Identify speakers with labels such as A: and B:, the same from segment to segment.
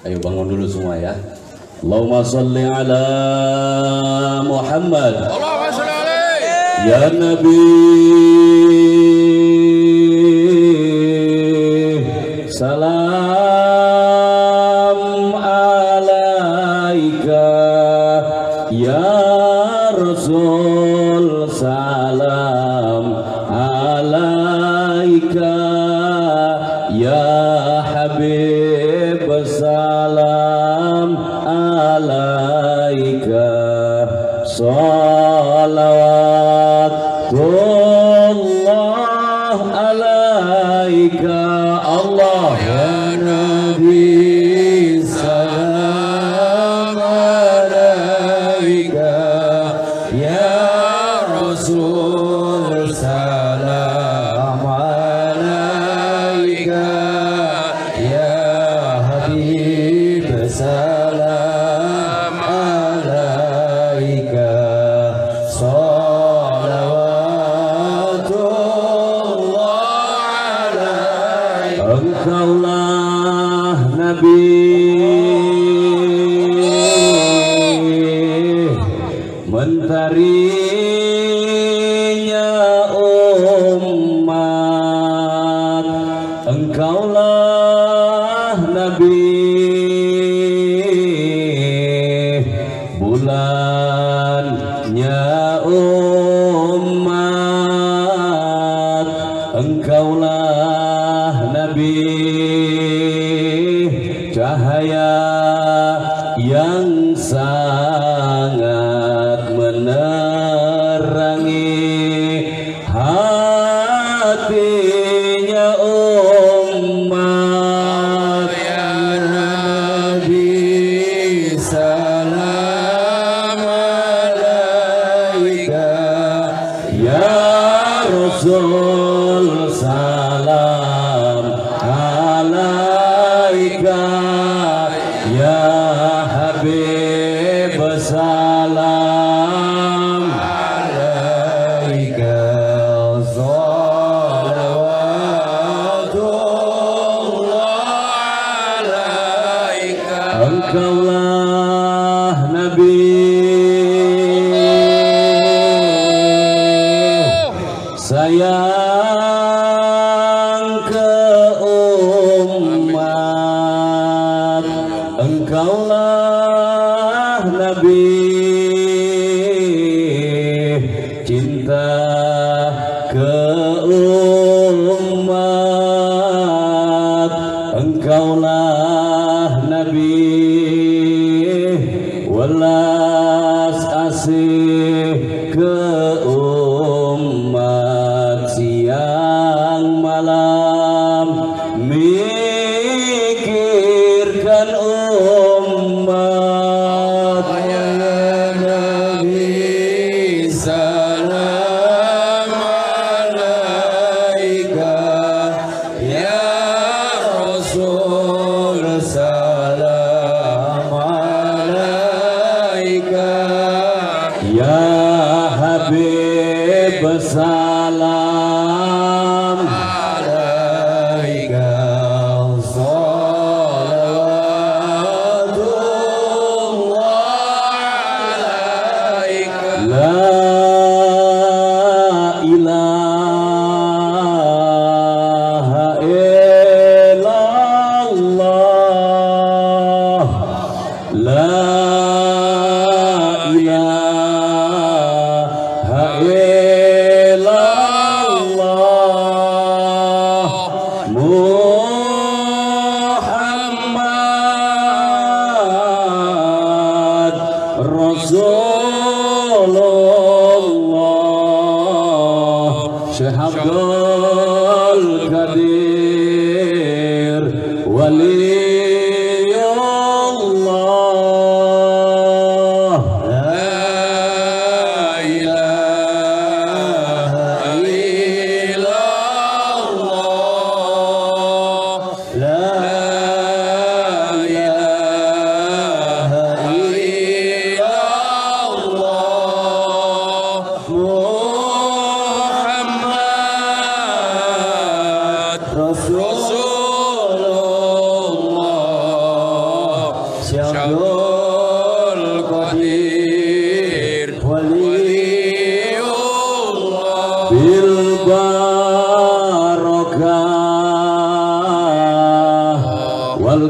A: Ayo bangun dulu semua ya. Allahumma sholli ala Muhammad.
B: Allahumma sholli alaihi.
A: Ya Nabi salam alaika, ya Rasul salam alaika, ya Habib salam alaika, salawatullah alaika. Allah ya Nabi salam alaika, ya Rasul salam alaika, ya Habib salam alaika, salawatullah alaika. Engkaulah Nabi mentarinya umat, engkaulah Nabi bulannya umat, engkaulah Nabi cahaya yang sangat menerangi hatinya umat. Ya Nabi salam alaika, ya Rasul salam alaika, ya Habib salam alaika, salawatullah alaika. Engkaulah Nabi sayang ke umat, engkaulah Nabi cinta ke umat, engkaulah Nabi welas asih ke umat, siang malam mikirkan umat. Ya Nabi salam alaika, ya Rasul salam alaika, ya Habib salam alaika, salawatullah alaika. La ilaha illallah, la ilaha illallah, Muhammad Rasulullah. Syekh Abdul Qadir Waliullah. La ilaha illallah, la ilaha illallah, Muhammad Rasulullah.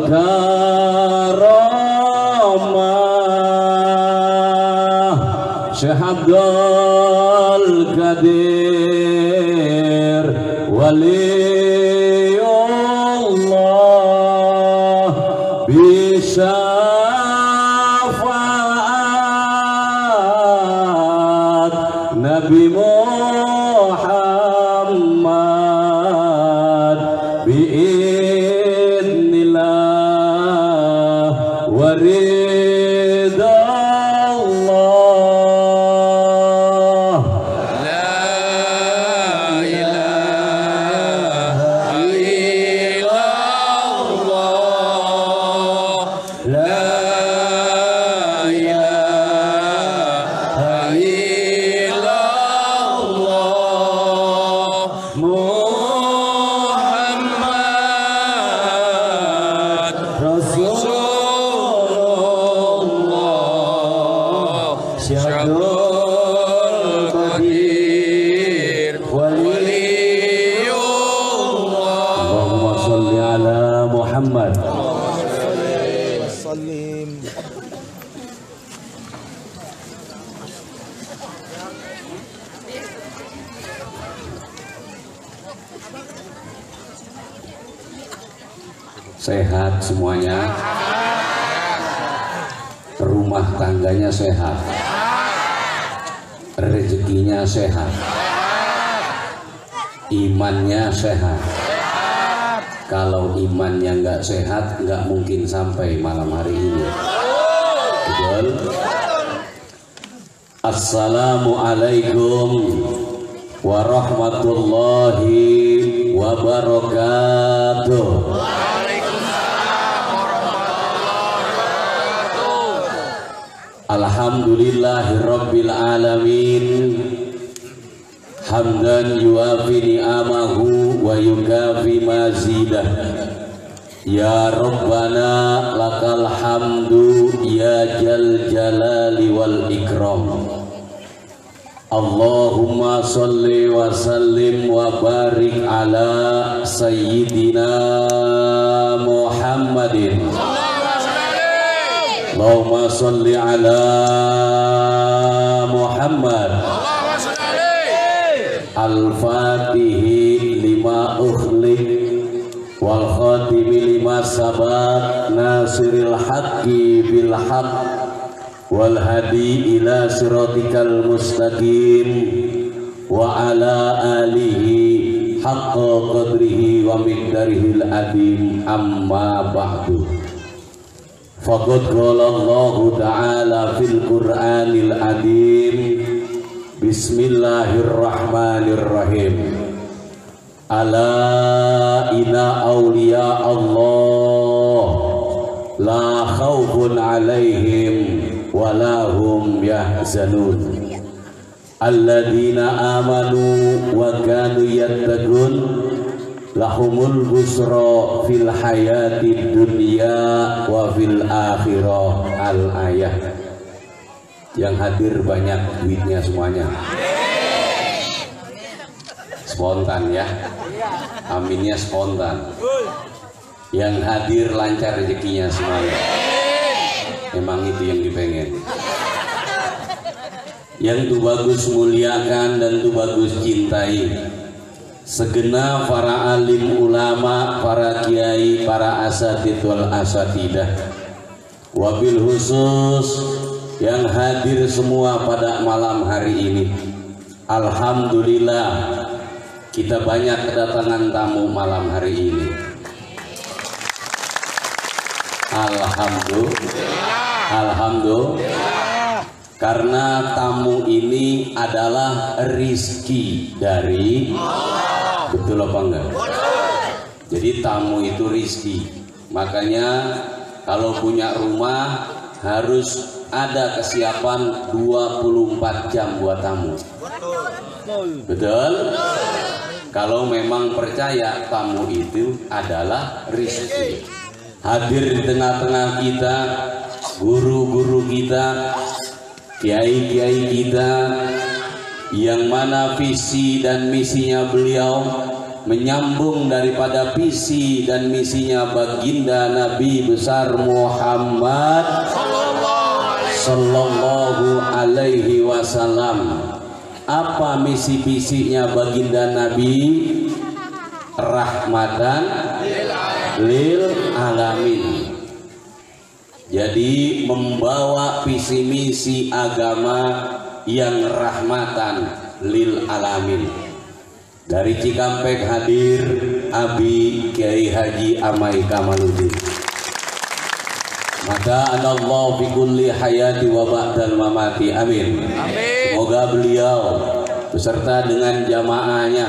A: karamah Syekh Abdul Qadir waliullah bisyafaat Nabi Muhammad biidznillah waridha Allah.
B: La ilaha illallah. La ilaha illallah. Muhammad Rasulullah Syahidul Qadir Waliullah.
A: Allahumma sholli ala Muhammad. Sehat semuanya, rumah tangganya sehat, rezekinya sehat, imannya sehat. Kalau imannya nggak sehat, nggak mungkin sampai malam hari ini. Betul? Assalamualaikum warahmatullahi wabarakatuh. Alhamdulillahirabbil alamin hamdan yuafi ni'amahu wa yukafi mazidah. Ya Rabbana lakal hamdu ya jal jalali wal ikram. Allahumma sholli wa sallim wa barik ala sayyidina Muhammadin. Allahumma sholli ala Muhammad. Al-Fatihi lima ukhliq wal khatimi lima sabaq nasiril haqqi bil haqq wal hadi ila siratikal mustaqim wa ala alihi haqqa qadrihi wa miqdarihil adim amma ba'du. Faqad qala Allah ta'ala fil Qur'anil adim. Bismillahirrahmanirrahim. Ala inna awliya Allah la khawfun alaihim wa la hum yahzanun. Alladzina amanu wa kanu yattaqun lahumul busra fil hayati dunya wa fil akhirah. Al-ayah. Yang hadir banyak duitnya semuanya. Spontan ya. Aminnya spontan. Yang hadir lancar rezekinya semuanya. Memang itu yang dipengen. Yang tu bagus muliakan dan tu bagus cintai. Segenap para alim ulama, para kiai, para asatidz wal asatidah. Wabil khusus yang hadir semua pada malam hari ini. Alhamdulillah kita banyak kedatangan tamu malam hari ini. Alhamdulillah. Karena tamu ini adalah rizki dari Allah. Betul apa enggak? Jadi tamu itu rizki. Makanya kalau punya rumah harus ada kesiapan 24 jam buat tamu. Betul? Kalau memang percaya tamu itu adalah rezeki. Hadir di tengah-tengah kita, guru-guru kita, kiai-kiai kita, yang mana visi dan misinya beliau menyambung daripada visi dan misinya baginda Nabi besar Muhammad sallallahu alaihi wasallam. Apa misi visinya baginda Nabi? Rahmatan lil alamin. Jadi membawa visi misi agama yang rahmatan lil alamin. Dari Cikampek hadir Abi Kiai Haji Amai Kamaluddin. Maka anallahu fi kulli hayati wa ba'dal mamati. Amin.
B: Amin.
A: Semoga beliau beserta dengan jamaahnya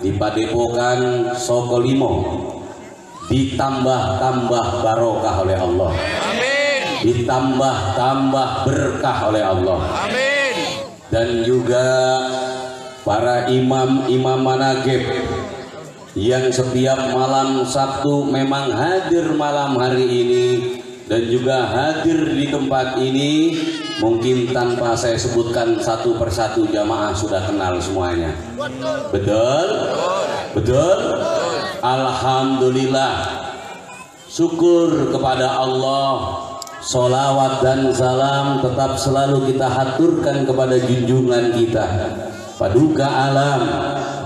A: di Padepokan Sokolimo ditambah-tambah barokah oleh Allah.
B: Amin.
A: Ditambah-tambah berkah oleh Allah.
B: Amin.
A: Dan juga para imam-imam manaqib yang setiap malam Sabtu memang hadir malam hari ini dan juga hadir di tempat ini, mungkin tanpa saya sebutkan satu persatu jamaah sudah kenal semuanya. Betul? Betul? Alhamdulillah. Syukur kepada Allah. Sholawat dan salam tetap selalu kita haturkan kepada junjungan kita, Paduka Alam,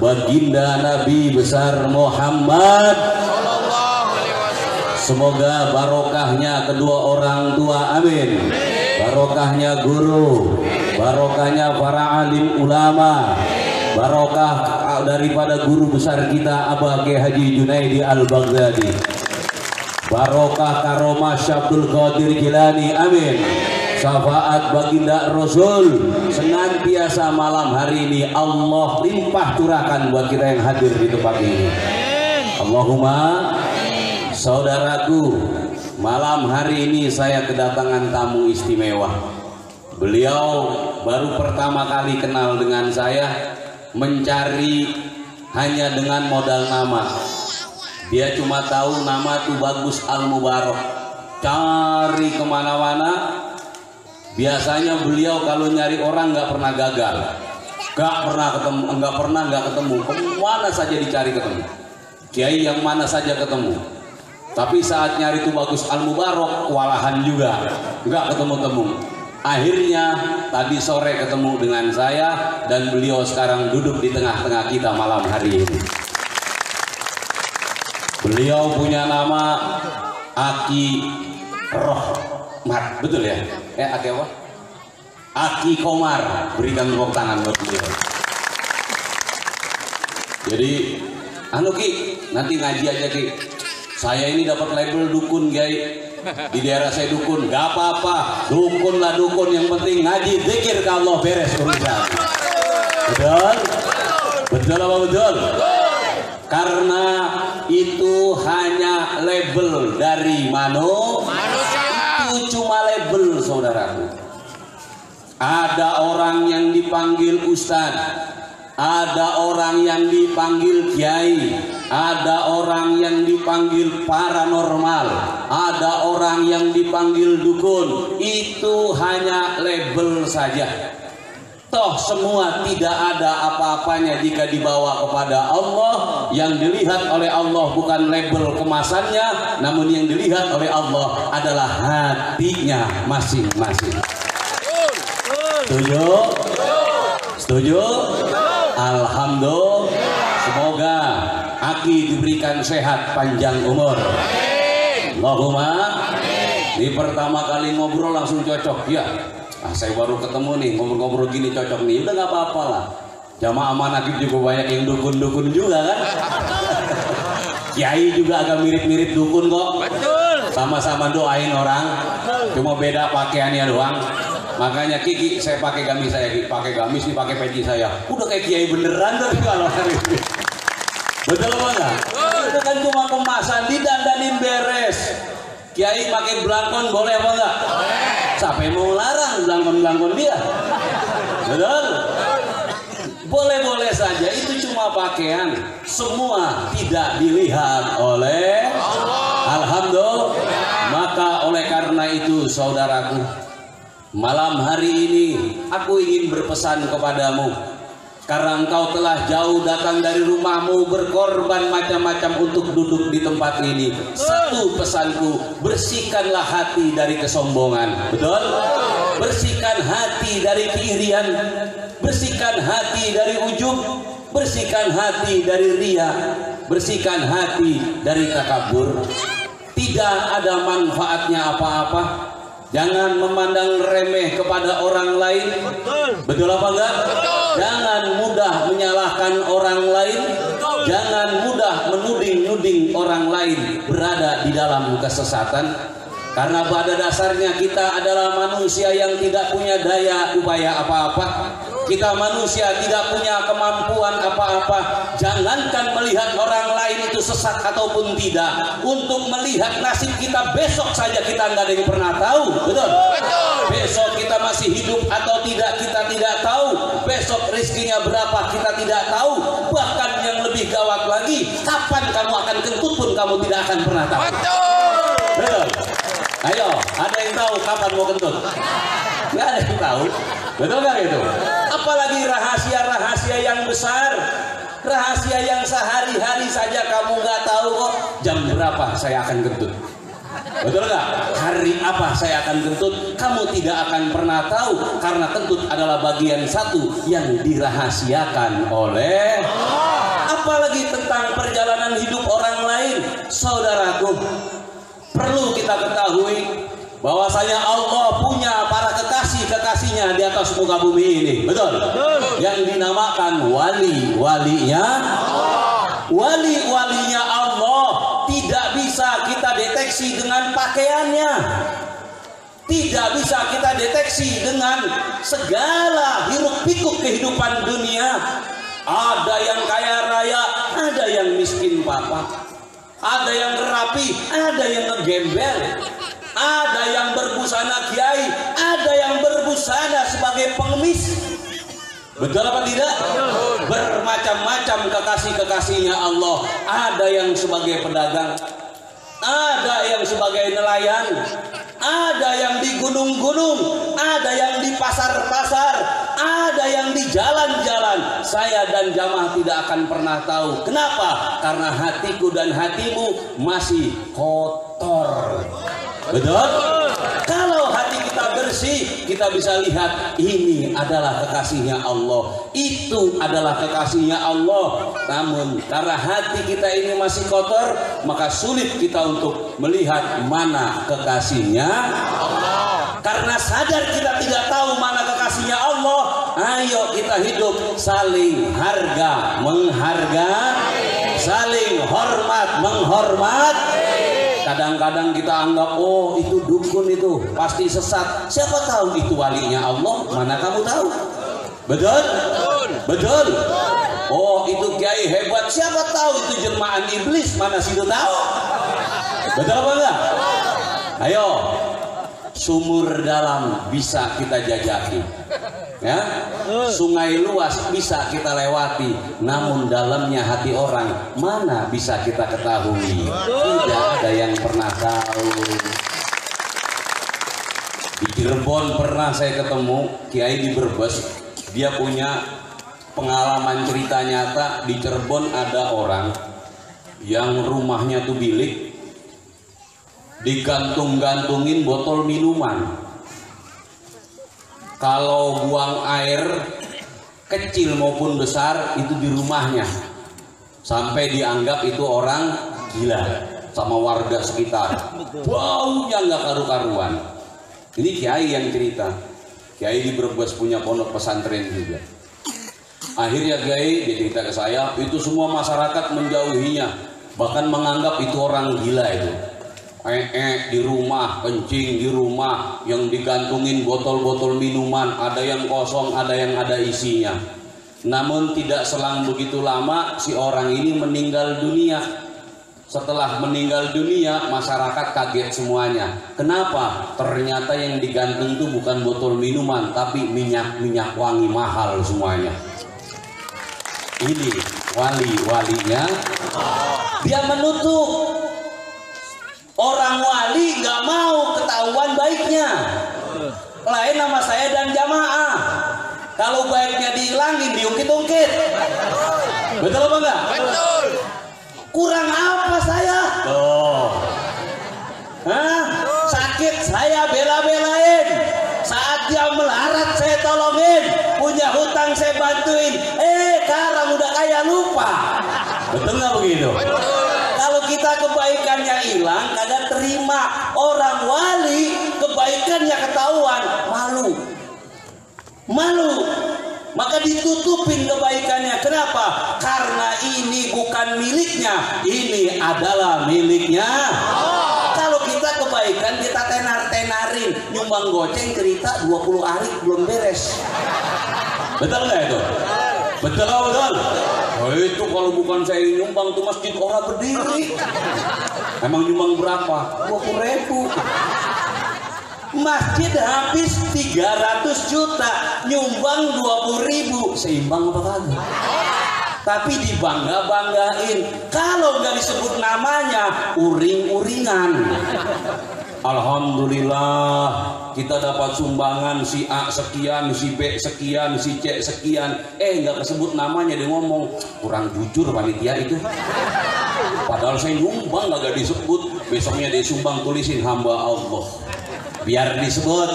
A: baginda Nabi besar Muhammad. Semoga barokahnya kedua orang tua, amin. Barokahnya guru, barokahnya para alim ulama, barokah daripada guru besar kita Abah Kiai Haji Junaidi Al-Baghdadi, barokah karomah Syabdul Qadir Jilani, amin. Syafaat baginda Rasul senantiasa malam hari ini Allah limpah curahkan buat kita yang hadir di tempat ini. Allahumma. Saudaraku, malam hari ini saya kedatangan tamu istimewa. Beliau baru pertama kali kenal dengan saya, mencari hanya dengan modal nama. Dia cuma tahu nama tuh Bagus Al-Mubarak, cari kemana-mana. Biasanya beliau kalau nyari orang nggak pernah gagal, nggak pernah ketemu. Kemana saja dicari ketemu, kiai yang mana saja ketemu. Tapi saat nyari tuh Bagus Al-Mubarak, kewalahan juga, nggak ketemu-temu. Akhirnya tadi sore ketemu dengan saya dan beliau sekarang duduk di tengah-tengah kita malam hari ini. Beliau punya nama Aki Rohmat, betul ya? Aki apa? Aki Komar. Berikan tepuk tangan buat beliau. Jadi, Ki, nanti ngaji aja Ki. Saya ini dapat label dukun, Kiai. Di daerah saya dukun, gak apa-apa. Dukun lah dukun, yang penting ngaji, zikir ke Allah, beres urusan. Betul? Betul apa betul? Karena itu hanya label dari manusia. Itu cuma label, saudaraku. Ada orang yang dipanggil ustadz, ada orang yang dipanggil kiai, ada orang yang dipanggil paranormal, ada orang yang dipanggil dukun. Itu hanya label saja. Toh semua tidak ada apa-apanya jika dibawa kepada Allah. Yang dilihat oleh Allah bukan label kemasannya, namun yang dilihat oleh Allah adalah hatinya masing-masing. Setuju? Setuju? Alhamdulillah. Semoga Aki diberikan sehat panjang umur. Allahumma. Ini pertama kali ngobrol langsung cocok ya. Saya baru ketemu nih, ngobrol-ngobrol gini cocok nih. Udah nggak apa-apa lah. Jamaah manaqib juga banyak yang dukun-dukun juga kan. Kiai juga agak mirip-mirip dukun kok.
B: Betul.
A: Sama-sama doain orang. Cuma beda pakaiannya doang. Makanya Kiki, saya pakai gamis saya, pakai gamis nih, pakai peci saya. Udah kayak kiai beneran tuh kalau hari ini. Betul apa enggak? Itu kan cuma kemasan, didandanin beres. Kiai pakai belangkon boleh apa enggak? Siapa yang mau larang belangkon-belangkon dia? Betul? Boleh-boleh saja, itu cuma pakaian. Semua tidak dilihat oleh Allah. Alhamdulillah. Maka oleh karena itu saudaraku, malam hari ini aku ingin berpesan kepadamu. karena engkau telah jauh datang dari rumahmu, berkorban macam-macam untuk duduk di tempat ini. Satu pesanku, bersihkanlah hati dari kesombongan. Betul? Bersihkan hati dari keirian, bersihkan hati dari ujub, bersihkan hati dari ria, bersihkan hati dari takabur. Tidak ada manfaatnya apa-apa. Jangan memandang remeh kepada orang lain. Betul apa enggak? Jangan mudah menyalahkan orang lain. Jangan mudah menuding-nuding orang lain berada di dalam kesesatan. Karena pada dasarnya kita adalah manusia yang tidak punya daya upaya apa-apa. Kita manusia tidak punya kemampuan apa-apa. Jangankan melihat orang lain itu sesat ataupun tidak, untuk melihat nasib kita besok saja kita nggak ada yang pernah tahu. Betul? Besok kita masih hidup atau tidak kita tidak tahu. Besok rezekinya berapa kita tidak tahu. Bahkan yang lebih gawat lagi, kapan kamu akan kentut pun kamu tidak akan pernah tahu. Betul? Ayo, ada yang tahu kapan mau kentut? Nggak ada yang tahu. Betul nggak itu? Apalagi rahasia-rahasia yang besar, rahasia yang sehari-hari saja kamu nggak tahu kok. Jam berapa saya akan kentut? Betul nggak? Hari apa saya akan kentut? Kamu tidak akan pernah tahu, karena kentut adalah bagian satu yang dirahasiakan oleh. Apalagi tentang perjalanan hidup orang lain, saudaraku, perlu kita ketahui bahwasanya Allah punya para kekasih-kekasihnya di atas muka bumi ini. Betul? Yang dinamakan wali-walinya wali-walinya Allah tidak bisa kita deteksi dengan pakaiannya, tidak bisa kita deteksi dengan segala hiruk-pikuk kehidupan dunia. Ada yang kaya raya, ada yang miskin papa, ada yang rapi, ada yang ngegembel, ada yang berbusana kiai, ada yang berbusana sebagai pengemis. Betul apa tidak? Bermacam-macam kekasih-kekasihnya Allah. Ada yang sebagai pedagang, ada yang sebagai nelayan, ada yang di gunung-gunung, ada yang di pasar-pasar, ada yang di jalan-jalan. Saya dan jamaah tidak akan pernah tahu. Kenapa? Karena hatiku dan hatimu masih kotor. Betul? Kalau hati kita bersih, kita bisa lihat ini adalah kekasihnya Allah, itu adalah kekasihnya Allah. Namun karena hati kita ini masih kotor, maka sulit kita untuk melihat mana kekasihnya Allah. Karena sadar kita tidak tahu mana kekasihnya Allah, ayo kita hidup saling harga menghargai, saling hormat menghormati. Kadang-kadang kita anggap, oh itu dukun itu pasti sesat. Siapa tahu itu walinya Allah? Mana kamu tahu? Betul? Betul? Oh itu kiai hebat. Siapa tahu itu jelmaan iblis? Mana situ tahu? Betul apa enggak? Ayo, sumur dalam bisa kita jajaki, ya, sungai luas bisa kita lewati, namun dalamnya hati orang mana bisa kita ketahui. Tidak ada yang pernah tahu. Di Cirebon pernah saya ketemu kiai di Brebes, dia punya pengalaman cerita nyata. Di Cirebon ada orang yang rumahnya tuh bilik, digantung-gantungin botol minuman. Kalau buang air kecil maupun besar itu di rumahnya, sampai dianggap itu orang gila sama warga sekitar. Baunya nggak karu-karuan. Ini kiai yang cerita. Kiai di Brebes punya pondok pesantren juga. Akhirnya kiai dia cerita ke saya, itu semua masyarakat menjauhinya, bahkan menganggap itu orang gila itu. Di rumah, kencing di rumah, yang digantungin botol-botol minuman, ada yang kosong, ada yang ada isinya. Namun tidak selang begitu lama si orang ini meninggal dunia. Setelah meninggal dunia, masyarakat kaget semuanya. Kenapa? Ternyata yang digantung itu bukan botol minuman, tapi minyak wangi mahal semuanya. Ini wali-walinya. Dia menutup. Orang wali nggak mau ketahuan baiknya. Lain nama saya dan jamaah. Kalau baiknya dihilangin, diungkit-ungkit. Betul apa enggak?
B: Betul.
A: Kurang apa saya? Tuh. Hah? Sakit saya bela-belain. Saat dia melarat saya tolongin. Punya hutang saya bantuin. Sekarang udah kaya lupa. Betul nggak begitu? Kalau kita kebaikannya hilang, kagak terima. Orang wali kebaikannya ketahuan, malu. Maka ditutupin kebaikannya. Kenapa? Karena ini bukan miliknya, ini adalah miliknya. Kalau kita kebaikan, kita tenar-tenarin, nyumbang goceng cerita 20 hari belum beres. Betul nggak itu? Betul. Oh, itu kalau bukan saya nyumbang tuh masjid orang berdiri. Emang nyumbang berapa? 20.000. Masjid habis 300 juta, nyumbang 20.000, seimbang apa kagak? Tapi dibangga-banggain. Kalau nggak disebut namanya, uring-uringan. Alhamdulillah kita dapat sumbangan si A sekian, si B sekian, si C sekian. Nggak kesebut namanya, dia ngomong kurang jujur panitia itu. Padahal saya nyumbang nggak disebut. Besoknya dia sumbang tulisin hamba Allah. Biar disebut.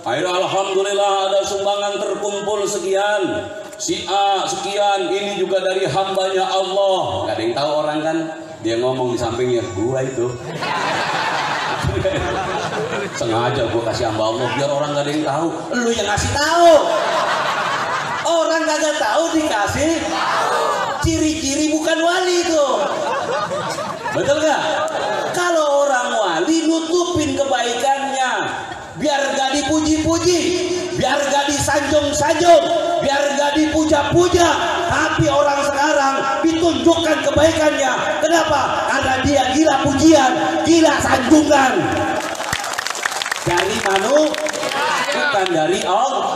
A: Akhirnya alhamdulillah ada sumbangan terkumpul sekian. Si A sekian, ini juga dari hambanya Allah. Gak ada yang tahu orang kan. Dia ngomong di sampingnya, gua itu. Sengaja gua kasih hamba Allah biar orang gak ada yang tahu. Lu yang ngasih tahu. Orang kagak tahu dikasih. Ciri-ciri bukan wali itu. Betul gak? Kalau orang wali nutupin kebaikannya, biar gak dipuji-puji, biar gak disanjung-sanjung, biar gak dipuja-puja. Tapi orang sekarang ditunjukkan kebaikannya. Kenapa? Karena dia gila pujian, gila sanjungan. Dari bukan dari Allah.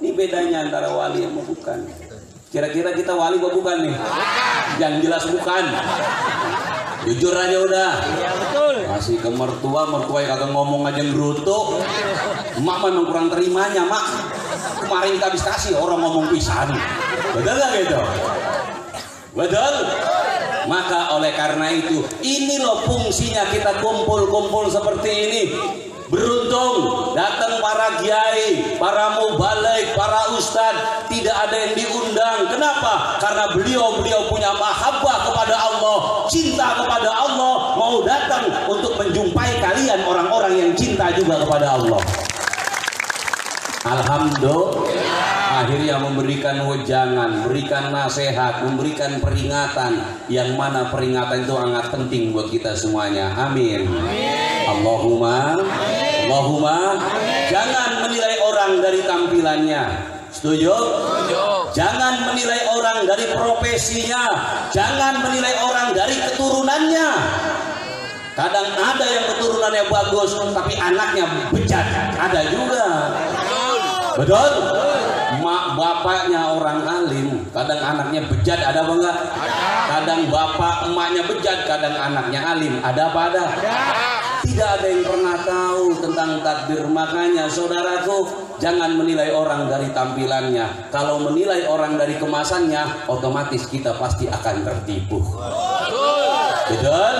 A: Ini bedanya antara wali sama bukan. Kira-kira kita wali apa bukan nih? Yang jelas bukan. Jujur aja udah. Iya betul. Masih ke mertua yang kagak ngomong aja ngerutuk. Emak memang kurang terimanya, mak. Kemarin kita habis kasih orang ngomong pisan. Betul gak gitu? Betul. Maka oleh karena itu, ini loh fungsinya kita kumpul-kumpul seperti ini. Beruntung datang para kiai, para mubalik, para ustadz, tidak ada yang diundang. Kenapa? Karena beliau punya mahabbah kepada Allah, cinta kepada Allah, mau datang untuk menjumpai kalian orang-orang yang cinta juga kepada Allah. Alhamdulillah. Akhirnya memberikan wejangan, memberikan nasihat, memberikan peringatan, yang mana peringatan itu sangat penting buat kita semuanya. Amin. Allahumma. Jangan menilai orang dari tampilannya. Setuju? Jangan menilai orang dari profesinya. Jangan menilai orang dari keturunannya. Kadang ada yang keturunannya bagus tapi anaknya bejat, ada juga. Betul? Mak bapaknya orang alim, kadang anaknya bejat, ada apa enggak? Kadang bapak emaknya bejat, kadang anaknya alim, ada apa ada? Tidak ada yang pernah tahu tentang takdir. Makanya saudaraku, jangan menilai orang dari tampilannya. Kalau menilai orang dari kemasannya, otomatis kita pasti akan tertipu. Betul?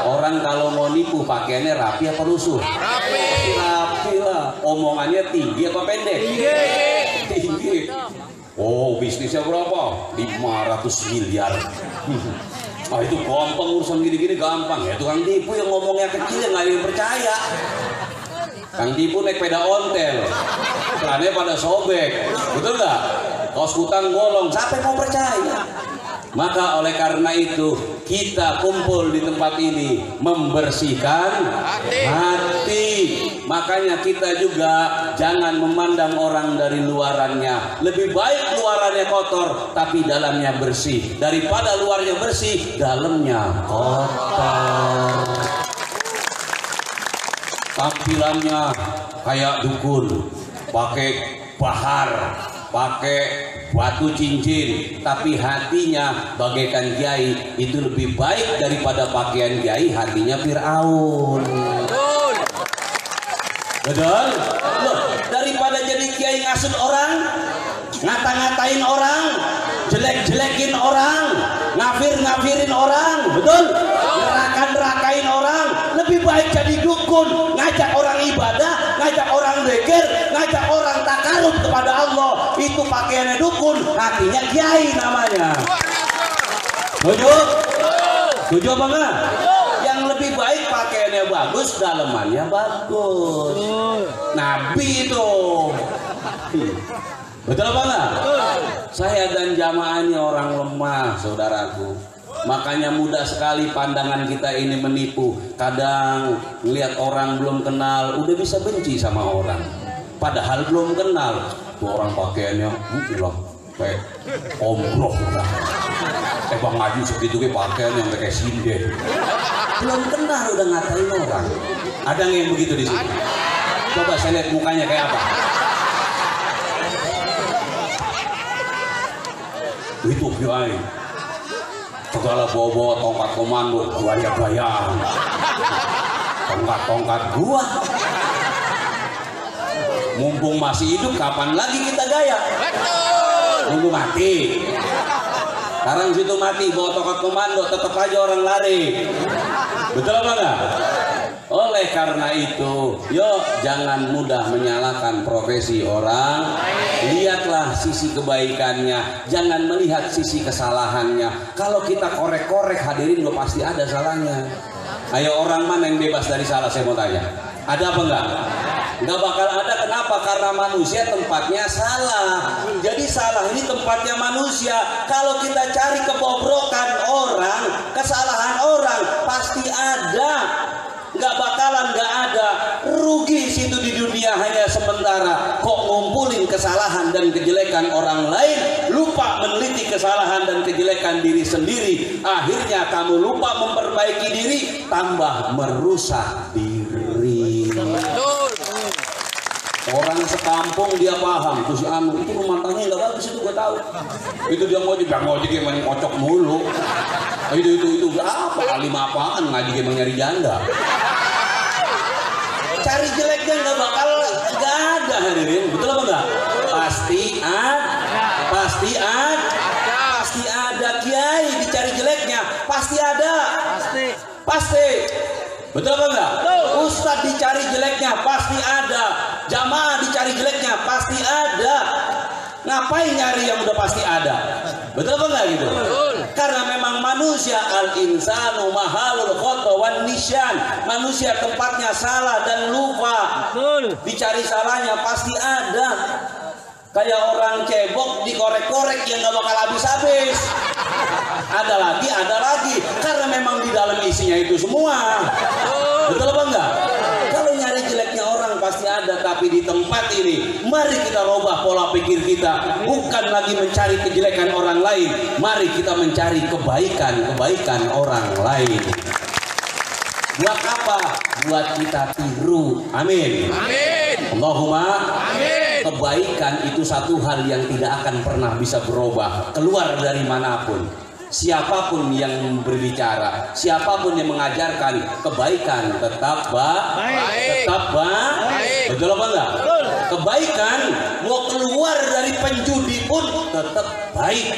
A: Orang kalau mau nipu pakaiannya rapi apa lusuh? Rapi lah. Omongannya tinggi apa pendek? Tinggi. Oh, bisnisnya berapa? 500 miliar. Itu gampang, urusan gini-gini gampang. Ya tukang tipu yang ngomongnya kecil yang nggak ada yang percaya. Kang tipu naik sepeda ontel, celananya pada sobek, betul nggak? Kaos kutang bolong, siapa yang mau percaya? Maka oleh karena itu kita kumpul di tempat ini membersihkan hati. Makanya kita juga jangan memandang orang dari luarannya. Lebih baik luarannya kotor tapi dalamnya bersih, daripada luarnya bersih dalamnya kotor. Tampilannya kayak dukun, pakai bahar, pakai batu cincin, tapi hatinya bagaikan kiai. Itu lebih baik daripada pakaian kiai hatinya Fir'aun. Betul? Loh, daripada jadi kiai ngasut orang, ngata-ngatain orang, jelek-jelekin orang, ngafir-ngafirin orang, betul? Neraka-nerakain orang. Lebih baik jadi dukun, ngajak orang ibadah, ngajak orang zikir, ngajak orang takarub kepada Allah. Itu pakaiannya dukun, hatinya kiai namanya. Setuju? Setuju apa enggak? Yang lebih baik pakaiannya bagus, dalemannya bagus. Nabi itu. Betul apa enggak? Saya dan jamaah ini orang lemah, saudaraku. Makanya mudah sekali pandangan kita ini menipu. Kadang lihat orang belum kenal, udah bisa benci sama orang. Padahal belum kenal. Tuh orang pakaiannya, kayak omroh udah. Bang Haji segitu ke pakaian yang kayak sinden. Belum kenal udah ngatain orang. Ada nggak yang begitu di sini? Coba saya lihat mukanya kayak apa. Itu kiai. Segala bawa-bawa tongkat komando, gaya-gayaan. Tongkat-tongkat gua. Mumpung masih hidup, kapan lagi kita gaya? Nunggu mati. Sekarang situ mati, bawa tongkat komando, tetap aja orang lari. Betul apa enggak? Oleh karena itu, yuk jangan mudah menyalahkan profesi orang. Lihatlah sisi kebaikannya, jangan melihat sisi kesalahannya. Kalau kita korek-korek, hadirin lo pasti ada salahnya. Ayo, orang mana yang bebas dari salah, saya mau tanya. Ada apa enggak? Enggak bakal ada. Kenapa? Karena manusia tempatnya salah. Jadi salah ini tempatnya manusia. Kalau kita cari kebobrokan orang, kesalahan orang, pasti ada. Nggak bakalan nggak ada. Rugi situ di dunia hanya sementara. Kok ngumpulin kesalahan dan kejelekan orang lain, lupa meneliti kesalahan dan kejelekan diri sendiri. Akhirnya kamu lupa memperbaiki diri, tambah merusak diri. Orang sekampung dia paham, terus anu itu rumah tangganya nggak bagus, itu gue tahu. Itu dia ngojek yang main kocok mulu. Itu apa? Alim apaan? Ngaji emang nyari janda. Cari jeleknya nggak bakal nggak ada, hadirin. Betul apa enggak? Pasti ada kiai dicari jeleknya, pasti ada. Pasti. Betul apa enggak? Ustadz dicari jeleknya pasti ada. Jamaah dicari jeleknya pasti ada. Ngapain nyari yang udah pasti ada? Betul apa enggak gitu? Karena memang manusia al-insanu mahalul khata wan nisyan. Manusia tempatnya salah dan lupa. Dicari salahnya pasti ada. Kayak orang cebok dikorek-korek yang gak bakal habis-habis. Ada lagi. Karena memang di dalam isinya itu semua. Betul apa enggak? Kalau nyari jeleknya orang pasti ada. Tapi di tempat ini, mari kita rubah pola pikir kita. Bukan lagi mencari kejelekan orang lain. Mari kita mencari kebaikan orang lain. Buat apa? Buat kita tiru. Amin. Allahumma amin. Kebaikan itu satu hal yang tidak akan pernah bisa berubah, keluar dari manapun. Siapapun yang berbicara, siapapun yang mengajarkan, kebaikan tetap baik. Betul apa enggak? Kebaikan mau keluar dari penjudi pun tetap baik.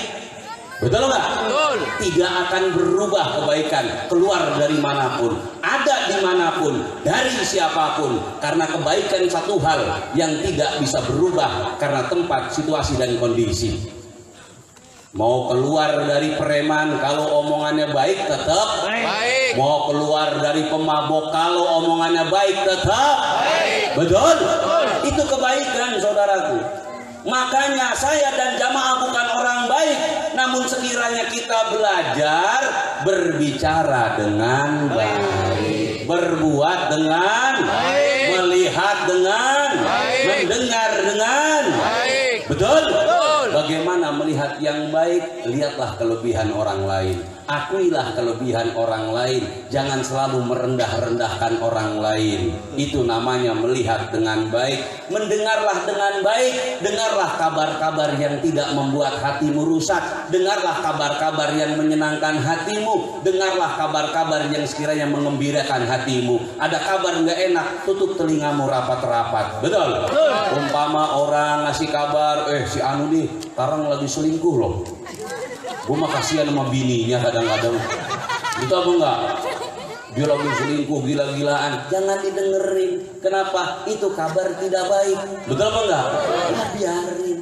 A: Betul enggak? Tidak akan berubah kebaikan keluar dari manapun, ada dimanapun, dari siapapun. Karena kebaikan satu hal yang tidak bisa berubah karena tempat, situasi dan kondisi. Mau keluar dari preman, kalau omongannya baik tetap baik. Mau keluar dari pemabok, kalau omongannya baik tetap baik. Betul? Itu kebaikan, saudaraku. Makanya saya dan jamaah bukan orang baik, namun sekiranya kita belajar berbicara dengan baik, berbuat dengan baik, melihat dengan baik, mendengar dengan baik. Betul? Bagaimana melihat yang baik? baik, lihatlah kelebihan orang lain. Akuilah kelebihan orang lain. Jangan selalu merendah-rendahkan orang lain. Itu namanya melihat dengan baik. Mendengarlah dengan baik. Dengarlah kabar-kabar yang tidak membuat hatimu rusak. Dengarlah kabar-kabar yang menyenangkan hatimu. Dengarlah kabar-kabar yang sekiranya mengembirakan hatimu. Ada kabar nggak enak, tutup telingamu rapat-rapat. Betul? Umpama orang ngasih kabar, si anu nih sekarang lagi selingkuh loh. Gue mah kasihan sama bininya kadang-kadang. Itu apa enggak? Dia lagi selingkuh gila-gilaan. Jangan didengerin. Kenapa? Itu kabar tidak baik. Betul apa enggak? Ya biarin.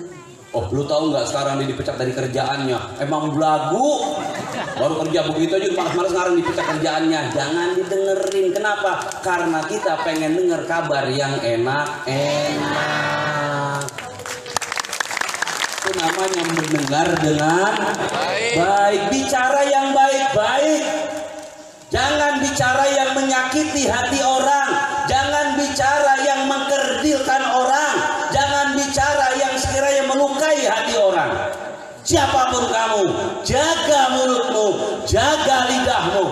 A: Oh, lu tahu nggak sekarang dia dipecat dari kerjaannya? Emang belagu. Baru kerja begitu aja malas-malas sekarang dipecat kerjaannya. Jangan didengerin. Kenapa? Karena kita pengen denger kabar yang enak-enak. Itu namanya mendengar dengan baik. Bicara yang baik-baik. Jangan bicara yang menyakiti hati orang. Jangan bicara yang mengkerdilkan orang. Jangan bicara yang sekiranya melukai hati orang. Siapapun kamu, jaga mulutmu, jaga lidahmu.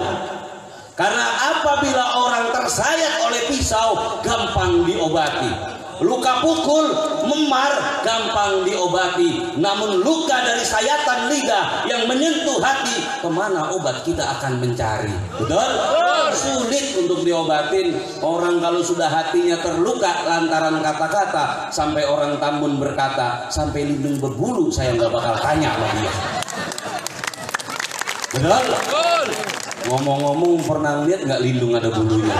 A: Karena apabila orang tersayat oleh pisau, gampang diobati. Luka pukul, memar, gampang diobati. Namun luka dari sayatan lidah yang menyentuh hati, kemana obat kita akan mencari? Betul? Sulit untuk diobatin. Orang kalau sudah hatinya terluka lantaran kata-kata, sampai orang Tambun berkata, sampai lindung berbulu saya nggak bakal tanya sama dia. Betul? Ngomong-ngomong, pernah lihat nggak lindung ada bulunya?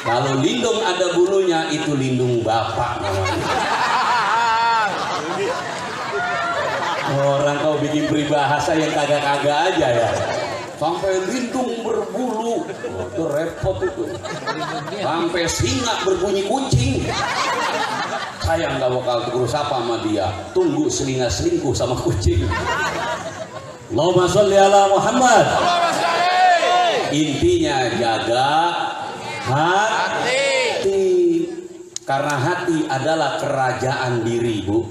A: Kalau lindung ada bulunya, itu lindung bapak namanya. Orang kau bikin peribahasa yang kagak-kagak aja ya. Sampai lindung berbulu, itu repot itu. Sampai singa berbunyi kucing. Saya nggak bakal tegur sapa sama dia. Tunggu selinga selingkuh sama kucing. Allahumma sholli ala Muhammad. Intinya jaga hati. Karena hati adalah kerajaan diri, Bu.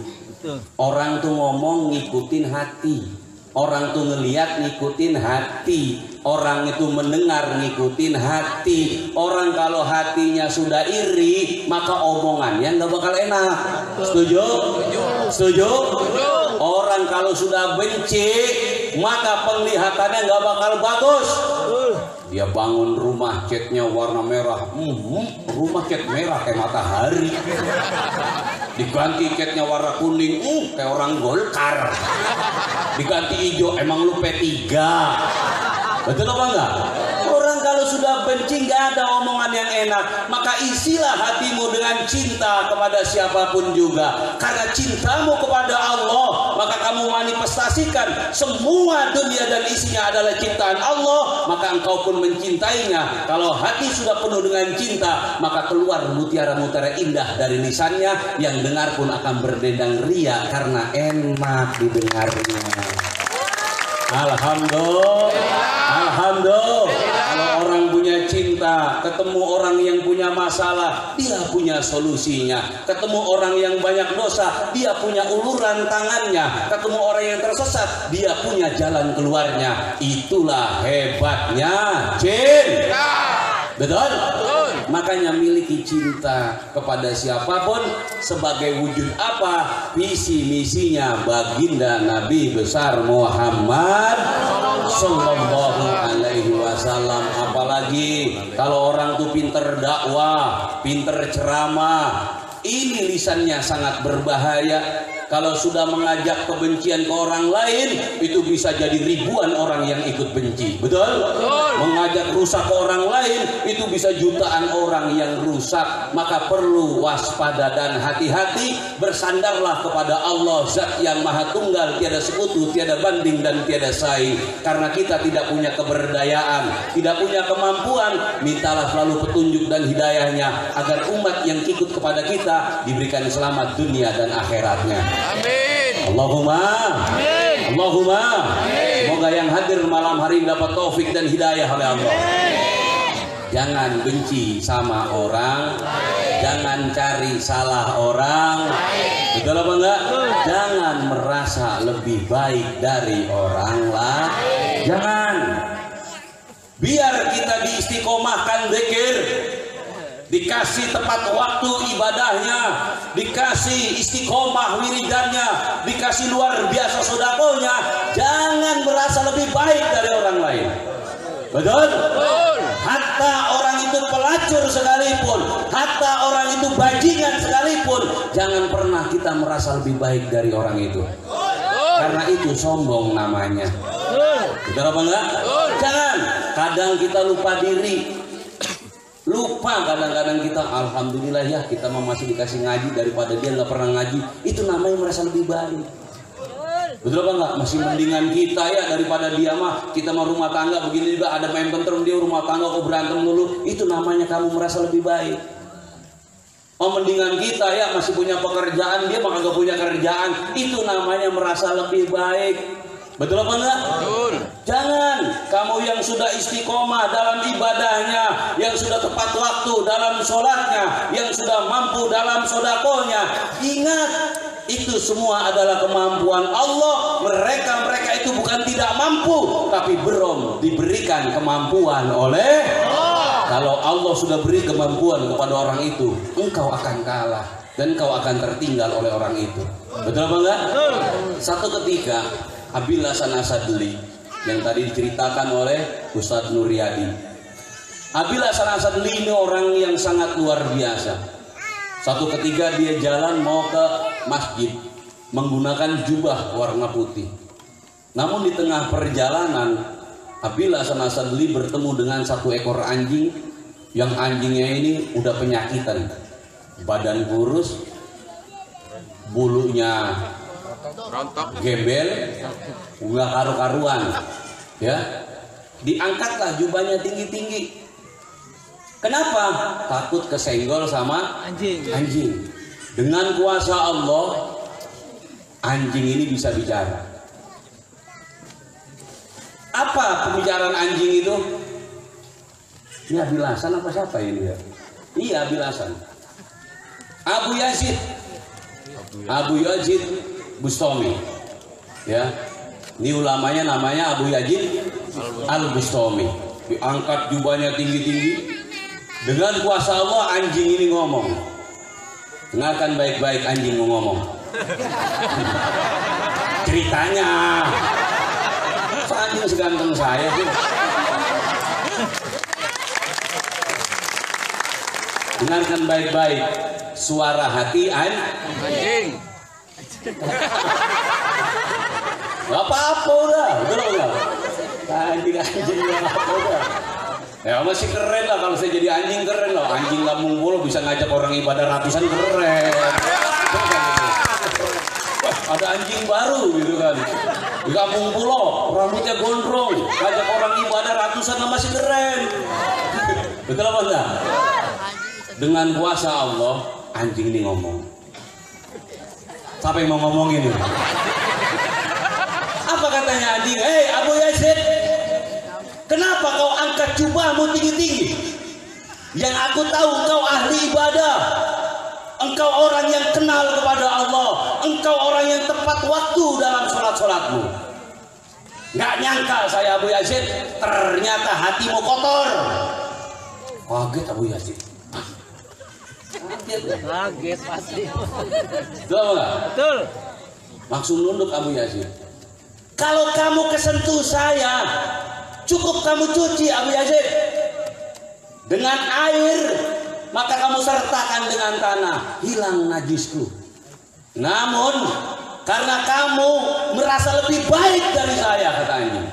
A: Orang tuh ngomong ngikutin hati. Orang tuh ngelihat ngikutin hati. Orang itu mendengar ngikutin hati. Orang kalau hatinya sudah iri, maka omongannya nggak bakal enak. Setuju? Setuju? Orang kalau sudah benci, maka penglihatannya nggak bakal bagus. Dia bangun rumah catnya warna merah, rumah cat merah kayak matahari. Diganti catnya warna kuning, kayak orang Golkar. Diganti hijau, emang lu P3. Betul apa enggak? Orang kalau sudah benci nggak ada omongan yang enak, maka isilah hatimu dengan cinta kepada siapapun juga. Karena cintamu kepada Allah, maka kamu manifestasikan semua dunia dan isinya adalah ciptaan Allah, maka engkau pun mencintainya. Kalau hati sudah penuh dengan cinta, maka keluar mutiara-mutiara indah dari lisannya, yang dengar pun akan berdendang ria karena enak didengarnya. Alhamdulillah. Alhamdulillah. Kalau orang punya cinta, ketemu orang yang punya masalah, dia punya solusinya. Ketemu orang yang banyak dosa, dia punya uluran tangannya. Ketemu orang yang tersesat, dia punya jalan keluarnya. Itulah hebatnya cinta. Betul? Makanya miliki cinta kepada siapapun sebagai wujud apa? Visi misinya baginda Nabi besar Muhammad Sallallahu Alaihi Wasallam. Apalagi kalau orang tuh pinter dakwah, pinter ceramah, ini lisannya sangat berbahaya. Kalau sudah mengajak kebencian ke orang lain, itu bisa jadi ribuan orang yang ikut benci. Betul? Mengajak rusak ke orang lain, itu bisa jutaan orang yang rusak. Maka perlu waspada dan hati-hati. Bersandarlah kepada Allah, Zat yang Maha Tunggal, tiada sekutu, tiada banding dan tiada saing. Karena kita tidak punya keberdayaan, tidak punya kemampuan, mintalah selalu petunjuk dan hidayahnya, agar umat yang ikut kepada kita diberikan selamat dunia dan akhiratnya. Amin. Allahumma. Amin. Allahumma. Amin. Semoga yang hadir malam hari ini dapat taufik dan hidayah oleh Allah. Amin. Jangan benci sama orang, jangan cari salah orang, betul apa enggak? Jangan merasa lebih baik dari orang lain. Jangan. Biar kita diistiqomahkan zikir, dikasih tepat waktu ibadahnya, dikasih istiqomah wiridannya, dikasih luar biasa sodakonya. Jangan merasa lebih baik dari orang lain. Betul? Hatta orang itu pelacur sekalipun, hatta orang itu bajingan sekalipun, jangan pernah kita merasa lebih baik dari orang itu. Karena itu sombong namanya. Betul apa enggak? Jangan. Kadang kita lupa diri. Lupa kadang-kadang kita, alhamdulillah ya kita masih dikasih ngaji daripada dia nggak pernah ngaji. Itu namanya merasa lebih baik. Betul apa enggak? Masih mendingan kita ya daripada dia mah. Kita mah rumah tangga begini juga ada main tentrum, dia rumah tangga kok berantem dulu. Itu namanya kamu merasa lebih baik. Oh mendingan kita ya masih punya pekerjaan, dia mah kagak punya kerjaan. Itu namanya merasa lebih baik. Betul apa enggak? Betul. Jangan kamu yang sudah istiqomah dalam ibadahnya, yang sudah tepat waktu dalam sholatnya, yang sudah mampu dalam sodakonya, ingat itu semua adalah kemampuan Allah. Mereka itu bukan tidak mampu, tapi belum diberikan kemampuan oleh Allah. Kalau Allah sudah beri kemampuan kepada orang itu, engkau akan kalah dan engkau akan tertinggal oleh orang itu. Betul apa enggak? Satu ketika Abil Hasan Asadli yang tadi diceritakan oleh Ustadz Nuryadi. Abil Hasan Asadli ini orang yang sangat luar biasa. Satu ketika dia jalan mau ke masjid menggunakan jubah warna putih. Namun di tengah perjalanan Abil Hasan Asadli bertemu dengan satu ekor anjing, yang anjingnya ini udah penyakitan, badan kurus, bulunya gembel, nggak karu-karuan, ya. Diangkatlah jubahnya tinggi-tinggi. Kenapa? Takut kesenggol sama anjing. Dengan kuasa Allah, anjing ini bisa bicara. Apa pembicaraan anjing itu? Ini Abil Hasan apa siapa ini ya? Iya Abil Hasan. Abu Yazid Bustami, ya. Ini ulamanya namanya Abu Yazid Al Bustami. Diangkat jubahnya tinggi-tinggi. Dengan kuasa Allah anjing ini ngomong. Dengarkan baik-baik anjing mau ngomong. Ceritanya. Anjing seganteng saya sih. Dengarkan baik-baik. Suara hati anjing. Gak apa-apa udah, betul enggak? Anjing gak apa-apa udah. Ya masih keren lah kalau saya jadi anjing, keren loh. Anjing Kampung Pulo bisa ngajak orang ibadah ratusan, keren. Ada anjing baru gitu kan. Di Kampung Pulo rambutnya gondrong, ngajak orang ibadah ratusan, masih keren. Betul apa enggak? Dengan kuasa Allah anjing ini ngomong. Siapa yang mau ngomong ini? Apa katanya anjing? Hei Abu Yazid, kenapa kau angkat jubahmu tinggi-tinggi? Yang aku tahu engkau ahli ibadah, engkau orang yang kenal kepada Allah, engkau orang yang tepat waktu dalam sholat-sholatmu. Gak nyangka saya Abu Yazid, ternyata hatimu kotor. Kaget Abu Yazid.
B: Kaget pasti.
A: Betul nggak?
B: Betul.
A: Langsung nunduk Abu Yazid.
C: Kalau kamu kesentuh saya, cukup kamu cuci Abu Yazid dengan air, maka kamu sertakan dengan tanah, hilang najisku. Namun karena kamu merasa lebih baik dari saya, kata anjing,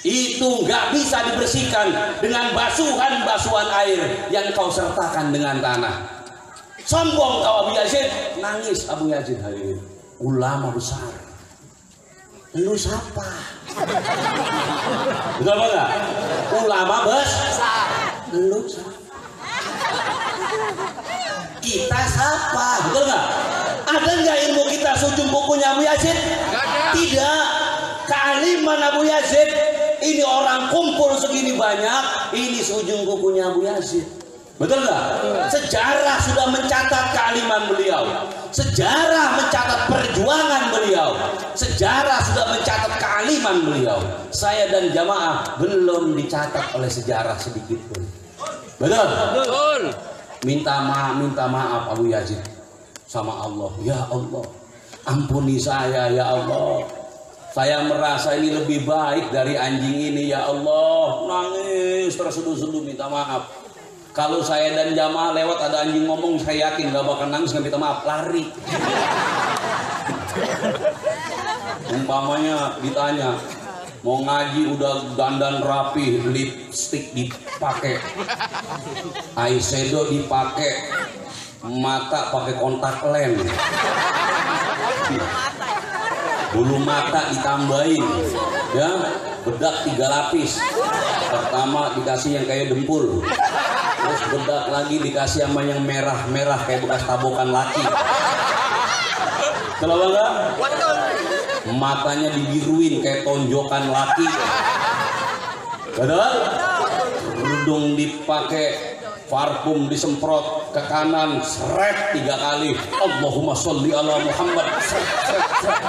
C: itu nggak bisa dibersihkan dengan basuhan air yang kau sertakan dengan tanah. Sombong kau Abu Yazid. Nangis Abu Yazid hari ini. Ulama besar. Lu siapa?
A: Betul apa enggak?
C: Ulama besar. Lu siapa? Kita siapa? Betul nggak? Ada nggak ilmu kita sujung bukunya Abu Yazid? Tidak. Kealiman Abu Yazid. Ini orang kumpul segini begini banyak, ini seujung kukunya Abu Yazid. Betul nggak? Sejarah sudah mencatat kealiman beliau. Sejarah mencatat perjuangan beliau. Sejarah sudah mencatat kealiman beliau. Saya dan jamaah belum dicatat oleh sejarah sedikit pun. Betul?
B: Betul.
C: Minta maaf Abu Yazid sama Allah. Ya Allah, ampuni saya ya Allah. Saya merasa ini lebih baik dari anjing ini ya Allah. Nangis terseduh-seduh minta maaf. Kalau saya dan jamaah lewat ada anjing ngomong, saya yakin gak bakal nangis, gak minta maaf, lari. Umpamanya ditanya, mau ngaji udah dandan rapi, lipstick dipakai, eyeshadow dipakai, mata pakai kontak lens, bulu mata ditambahin, ya, bedak 3 lapis. Pertama dikasih yang kayak dempul, terus bedak lagi dikasih sama yang merah-merah kayak bekas tabokan laki. Kenapa enggak? Matanya dibiruin kayak tonjokan laki. Betul? Kerudung dipakai, parfum disemprot ke kanan, seret 3 kali. Allahumma sholli ala Muhammad, seret, seret, seret.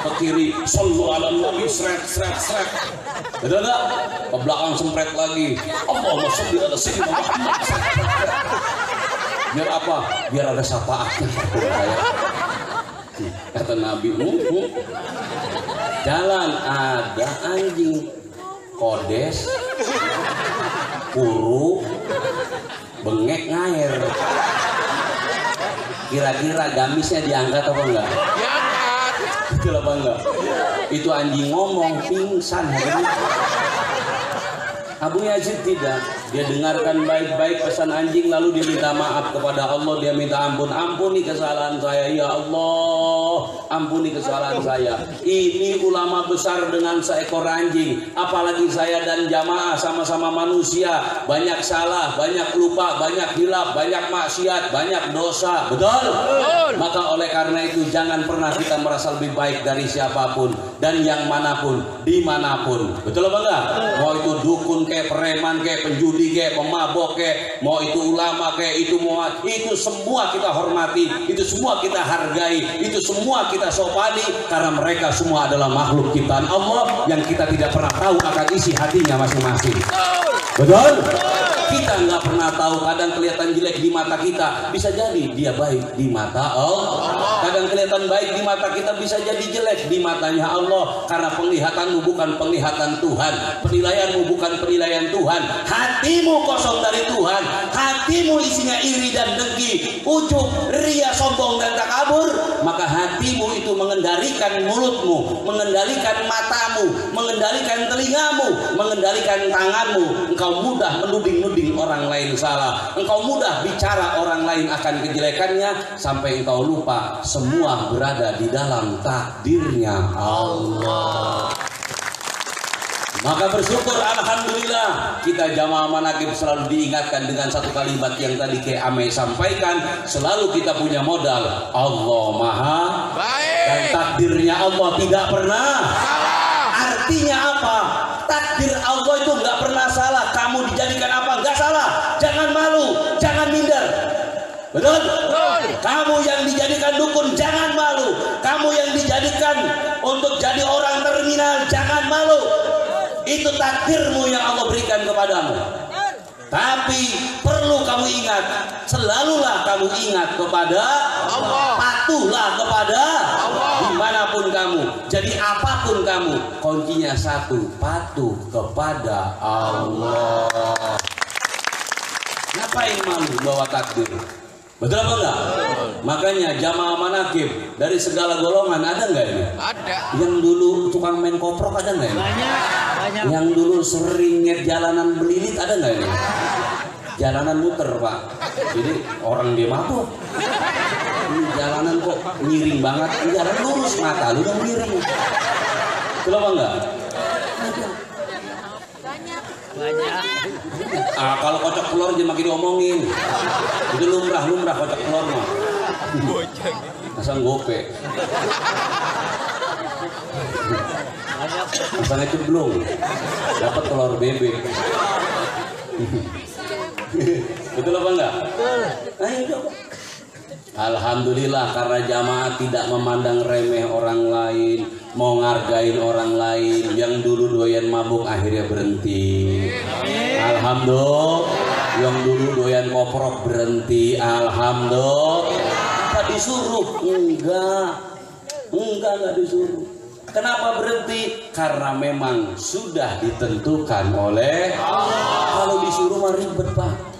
C: Ke kiri, shollu ala Nabi, seret, seret, seret. Betul nggak? Ke belakang sempret lagi. Allahumma sholli ala Sayyidina Muhammad, seret, seret. Biar apa? Biar ada syafaatnya. Kata Nabi, jalan ada anjing, kodes, kuru, bengek ngair. Kira-kira gamisnya diangkat apa enggak?
B: Diangkat.
C: Betul apa enggak? Itu anjing ngomong, pingsan hari ini. Abu Yazid tidak. Dia dengarkan baik-baik pesan anjing, lalu dia minta maaf kepada Allah. Dia minta ampun, ampuni kesalahan saya ya Allah, ampuni kesalahan saya. Ini ulama besar dengan seekor anjing. Apalagi saya dan jamaah sama-sama manusia, banyak salah, banyak lupa, banyak hilaf, banyak maksiat, banyak dosa. Betul? Maka oleh karena itu jangan pernah kita merasa lebih baik dari siapapun dan yang manapun, dimanapun. Betul apa enggak? Mau itu dukun kayak preman kayak penjudi kayak pemabok kayak mau itu ulama kayak itu semua kita hormati, itu semua kita hargai, itu semua kita sopani karena mereka semua adalah makhluk ciptaan Allah yang kita tidak pernah tahu akan isi hatinya masing-masing. Betul? Kita nggak pernah tahu, kadang kelihatan jelek di mata kita, bisa jadi dia baik di mata Allah. Kadang kelihatan baik di mata kita, bisa jadi jelek di matanya Allah. Karena penglihatanmu bukan penglihatan Tuhan, penilaianmu bukan penilaian Tuhan. Hatimu kosong dari Tuhan, hatimu isinya iri dan dengki, ujub, ria, sombong dan takabur. Maka hatimu itu mengendalikan mulutmu, mengendalikan matamu, mengendalikan telingamu, mengendalikan tanganmu. Engkau mudah menuding-nuding orang lain salah, engkau mudah bicara orang lain akan kejelekannya sampai engkau lupa semua berada di dalam takdirnya Allah. Maka bersyukur alhamdulillah kita jamaah manaqib selalu diingatkan dengan satu kalimat yang tadi Kiai Ame sampaikan, selalu kita punya modal Allah Maha Baik dan takdirnya Allah tidak pernah salah. Artinya apa? Takdir Allah itu nggak pernah salah. Kamu dijadikan apa? Nggak salah. Jangan malu, jangan minder. Betul? Betul. Kamu yang dijadikan dukun, jangan malu. Kamu yang dijadikan untuk jadi orang terminal, jangan malu. Itu takdirmu yang Allah berikan kepadamu. Tapi perlu kamu ingat, selalulah kamu ingat kepada Allah. Patuhlah kepada Allah dimanapun kamu. Jadi apapun kamu, kuncinya satu, patuh kepada Allah. Ngapain malu bawa takdir? Betul apa enggak? Makanya jamaah manaqib dari segala golongan ada enggak ini?
B: Ada.
C: Yang dulu tukang main koprok ada enggak ini?
B: Banyak.
C: Yang dulu sering nget jalanan belilit ada enggak ini? Jalanan muter Pak. Jadi orang dia mabuk. Ini jalanan kok miring banget. Ini jalan lurus, mata lu yang miring. Kenapa enggak?
B: Banyak.
C: Ah, kalau kocok telur jangan makin diomongin. Itu lumrah kocok telur mah. Asal gope.
A: Misalnya ceblong, dapat telur bebek. Betul apa enggak? Ayo coba. Alhamdulillah karena jamaah tidak memandang remeh orang lain, mau ngargain orang lain. Yang dulu doyan mabuk akhirnya berhenti. Alhamdulillah. Yang dulu doyan koprok berhenti. Alhamdulillah. Enggak disuruh, enggak disuruh. Kenapa berhenti? Karena memang sudah ditentukan oleh Allah. Kalau disuruh mah ribet, Pak.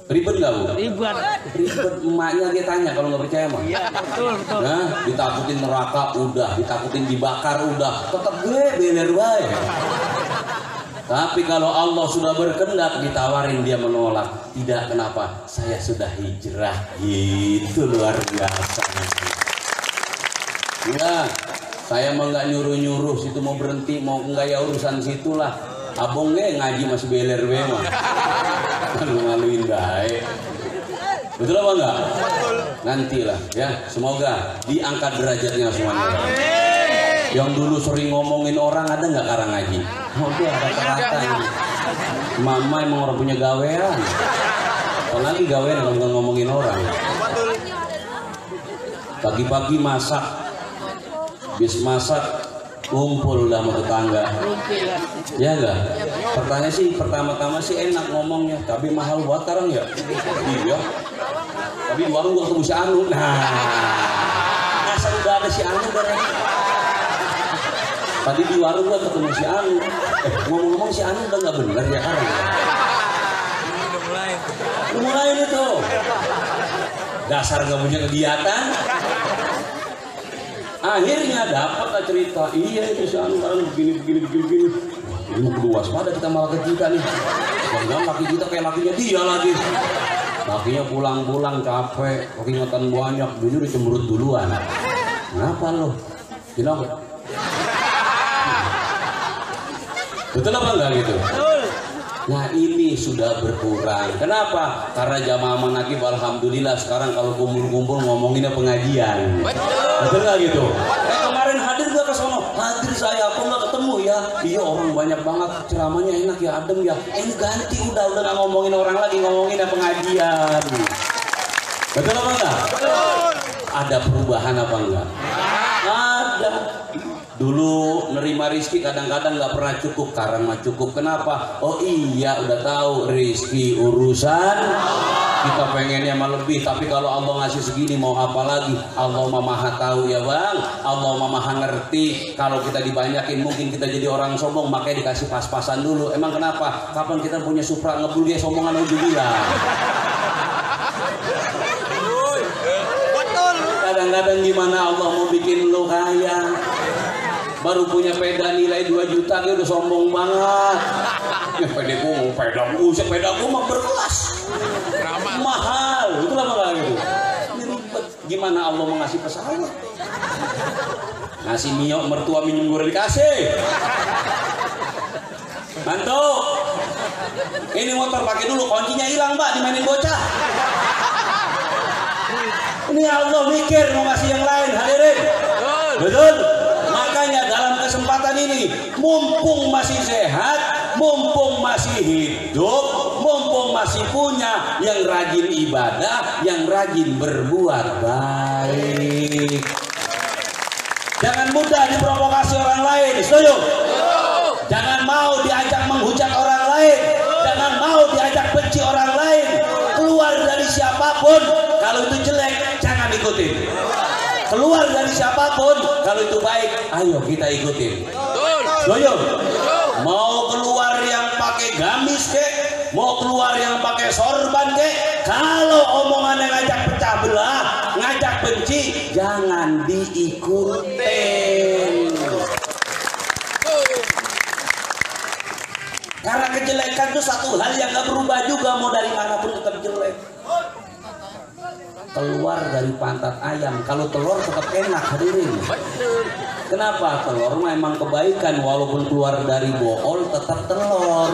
A: Ribet nggak, Bu?
B: Ribet.
A: Ribet. Emaknya dia tanya kalau nggak percaya mah.
B: Iya, betul.
A: Nah, ditakutin neraka udah, ditakutin dibakar udah, tetap gue bener bae. Tapi kalau Allah sudah berkehendak ditawarin dia menolak. Tidak, kenapa? Saya sudah hijrah. Gitu luar biasa. Ya, saya mah nggak nyuruh-nyuruh situ mau berhenti mau enggak ya urusan situlah. Abong ge ngaji masih beler we mah. Malu-maluin baik. Betul apa enggak? Betul. Nantilah ya, semoga diangkat derajatnya semuanya. Yang dulu sering ngomongin orang ada nggak karang ngaji? Oh, dia rata-rata ini. Mama emang orang punya gawean. Apalagi gawean kalau ngomongin orang. Pagi-pagi masak, bis masak, kumpul dah sama tetangga. Ya enggak? Pertanyaan sih pertama-tama sih enak ngomongnya, tapi mahal buat sekarang ya. Iya. Tapi di warung gua ketemu si Anu. Nah, asal udah ada si Anu udah. Tadi di warung gua ketemu si Anu. Ngomong-ngomong si Anu udah nggak bener ya kan? Udah mulai itu. Dasar nggak punya kegiatan. Akhirnya dapat lah cerita. Iya itu si Anu sekarang begini. Ini kudu waspada kita malah ke kita nih. Jangan laki kita kayak lakinya dia lagi. Lakinya pulang-pulang capek, keringetan banyak, dulu dicemberut duluan. Kenapa lo? Kenapa? Betul apa enggak gitu? Nah ini sudah berkurang. Kenapa? Karena jamaah manakib alhamdulillah sekarang kalau kumpul-kumpul ngomonginnya pengajian. Betul nggak gitu? Kemarin hadir gak ke sono? Hadir saya, aku nggak ketemu ya. Iya orang banyak banget, ceramahnya enak ya, adem ya. Ini ganti udah nggak ngomongin orang lagi, ngomonginnya pengajian. Betul apa enggak? Betul. Ada perubahan apa enggak? Ada. Dulu nerima rizki kadang-kadang nggak pernah cukup, sekarang mah cukup. Kenapa? Oh iya udah tahu rizki urusan kita pengennya mah lebih, tapi kalau Allah ngasih segini mau apa lagi? Allah mah maha tahu ya bang, Allah mah maha ngerti. Kalau kita dibanyakin mungkin kita jadi orang sombong, makanya dikasih pas-pasan dulu. Emang kenapa? Kapan kita punya Supra ngebul dia sombongan ujung-ujungnya? Kadang-kadang gimana Allah mau bikin lo kaya, baru punya sepeda nilai 2 juta dia udah sombong banget. Ya sepedaku mah berkelas, mahal, itu lah malah gitu. Ini ribet. Gimana Allah mau ngasih pesawat? Ngasih mio mertua minum goreng dikasih. Mantu, ini motor pakai dulu, kuncinya hilang mbak, dimainin bocah. Ini Allah mikir mau ngasih yang lain, hadirin. Betul. Makanya dalam kesempatan ini, mumpung masih sehat, mumpung masih hidup, mumpung masih punya, yang rajin ibadah, yang rajin berbuat baik. Jangan mudah diprovokasi orang lain, setuju? Jangan mau diajak menghujat orang lain, jangan mau diajak benci orang lain. Keluar dari siapapun, kalau itu jelek, jangan ikutin. Keluar dari siapapun, kalau itu baik, ayo kita ikutin. Setuju? Mau keluar yang pakai gamis kek, mau keluar yang pakai sorban kek, kalau omongannya ngajak pecah belah, ngajak benci, jangan diikutin. Karena kejelekan itu satu hal yang gak berubah juga, mau dari manapun tetap jelek. Keluar dari pantat ayam, kalau telur tetap enak, hadirin. Kenapa? Telur memang kebaikan, walaupun keluar dari bool tetap telur.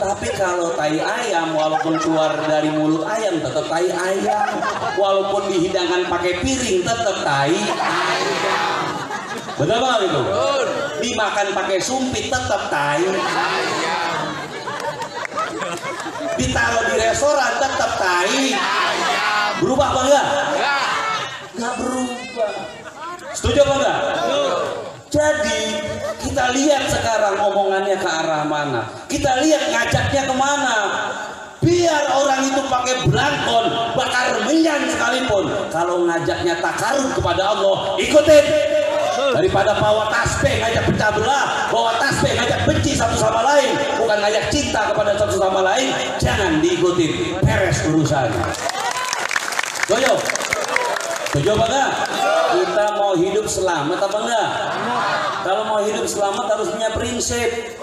A: Tapi kalau tai ayam, walaupun keluar dari mulut ayam tetap tai ayam. Walaupun dihidangkan pakai piring tetap tai ayam.
C: Betul banget itu. Dimakan pakai sumpit tetap tai. Ditaruh di restoran tetap tai. Berubah apa enggak? Enggak berubah. Setuju apa enggak? Jadi kita lihat sekarang omongannya ke arah mana. Kita lihat ngajaknya kemana. Biar orang itu pakai belangkon, bakar menyan sekalipun, kalau ngajaknya takarub kepada Allah, ikutin. Daripada bawa tasbih ngajak pecah belah, bawa tasbih ngajak benci satu sama lain, bukan ngajak cinta kepada satu sama lain, jangan diikutin. Beres urusan. Setuju? Setuju apa enggak? Kita mau hidup selamat apa enggak? Kalau mau hidup selamat harus punya prinsip.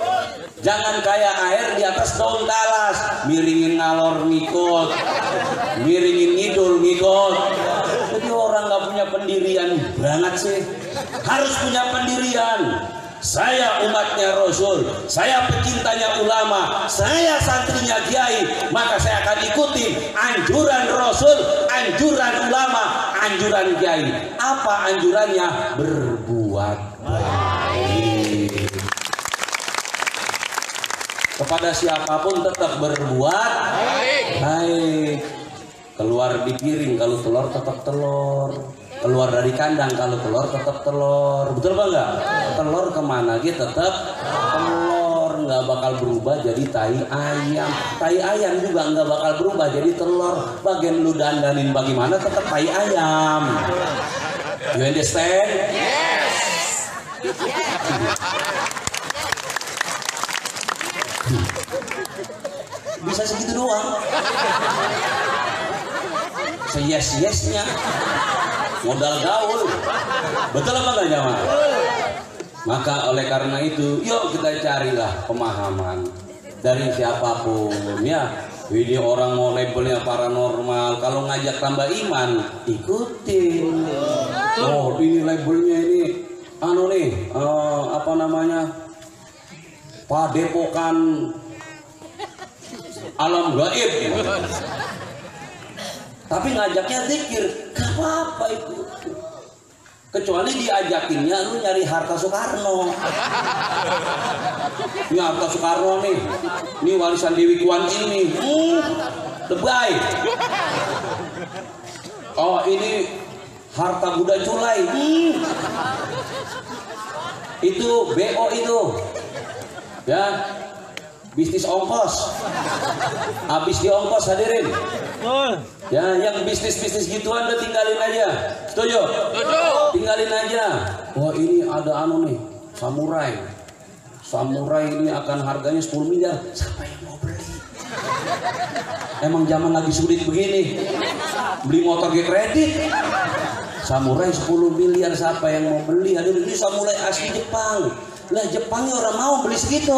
C: Jangan kayak air di atas daun talas, miringin ngalor ngikut, miringin ngidul ngikut. Jadi orang nggak punya pendirian banget sih. Harus punya pendirian. Saya umatnya Rasul, saya pecintanya ulama, saya santrinya kiai, maka saya akan ikuti anjuran Rasul, anjuran ulama, anjuran kiai. Apa anjurannya? Berbuat baik. Kepada siapapun tetap berbuat baik. Keluar di piring kalau telur tetap telur. Keluar dari kandang kalau telur tetap telur. Betul apa enggak? Telur kemana gitu tetap telur. Nggak bakal berubah jadi tai ayam. Tai ayam juga nggak bakal berubah jadi telur. Bagian lu dandanin bagaimana tetap tai ayam. You understand? Yes. Bisa segitu doang. Se-yes-yesnya modal gaul. Betul apa enggak jamaah? Maka oleh karena itu, yuk kita carilah pemahaman dari siapapun ya. Ini orang mau labelnya paranormal, kalau ngajak tambah iman, ikutin. Oh, ini labelnya ini anu nih, apa namanya? Padepokan alam gaib. Tapi ngajaknya zikir, gak apa-apa itu. Kecuali diajakinnya lu nyari harta Soekarno. Ini harta Soekarno nih. Ini warisan Dewi Kwan ini. Lebay. Oh ini harta Buddha Culai. Itu BO itu. Ya. Bisnis ongkos. Habis di ongkos hadirin. Ya, yang bisnis-bisnis gituan udah tinggalin aja. Setuju? Tinggalin aja. Wah, ini ada anu nih, samurai. Samurai ini akan harganya 10 miliar. Siapa yang mau beli? Emang zaman lagi sulit begini. Beli motor ke kredit. Samurai 10 miliar siapa yang mau beli? Hadirin, ini samurai asli Jepang. Lah Jepangnya orang mau beli segitu.